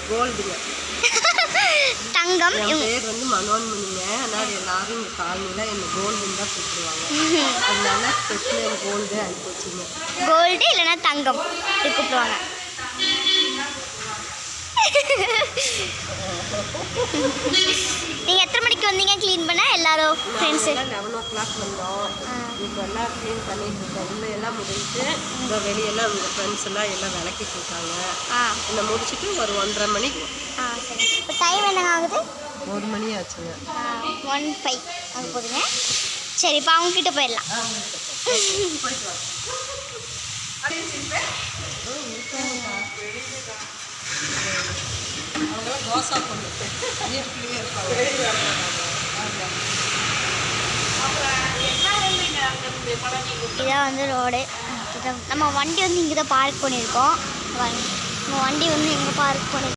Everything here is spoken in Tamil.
கோல்டுங்க. தங்கம். என் பேர் வந்து மனோன்மணிங்க. ஆனால் எல்லாரும் இந்த காலனியில் என்ன கோல்டுன்னு தான் கூப்பிடுவாங்க. அதனால பெட்லேம் கோல்டு ஆகிப்போச்சுங்க. கோல்டு இல்லைன்னா தங்கம் இப்படி கூப்பிடுவாங்க. நீங்கள் எத்தனை மணிக்கு வந்தீங்க க்ளீன் பண்ண எல்லாரும் ஃப்ரெண்ட்ஸு? 11 o'clock வந்தோம். இப்போ எல்லாம் க்ளீன் பண்ணிட்டு இருக்கோம். உள்ளே எல்லாம் முடிஞ்சுட்டு இப்போ வெளியெல்லாம் உங்கள் ஃப்ரெண்ட்ஸ் எல்லாம் விளக்கிட்டு இருக்காங்க. இதை முடிச்சுட்டு ஒரு 1:30 மணிக்கு. சரி. இப்போ டைம் என்னங்க ஆகுது? 1 மணி ஆச்சுங்க. 1:05 ஆக போகுதுங்க. சரி, இப்போ அவங்கக்கிட்ட போயிடலாம். இதான் வந்து ரோடு. நம்ம வண்டி வந்து இங்கே தான் பார்க் பண்ணியிருக்கோம். நம்ம வண்டி வந்து எங்கே பார்க் பண்ணி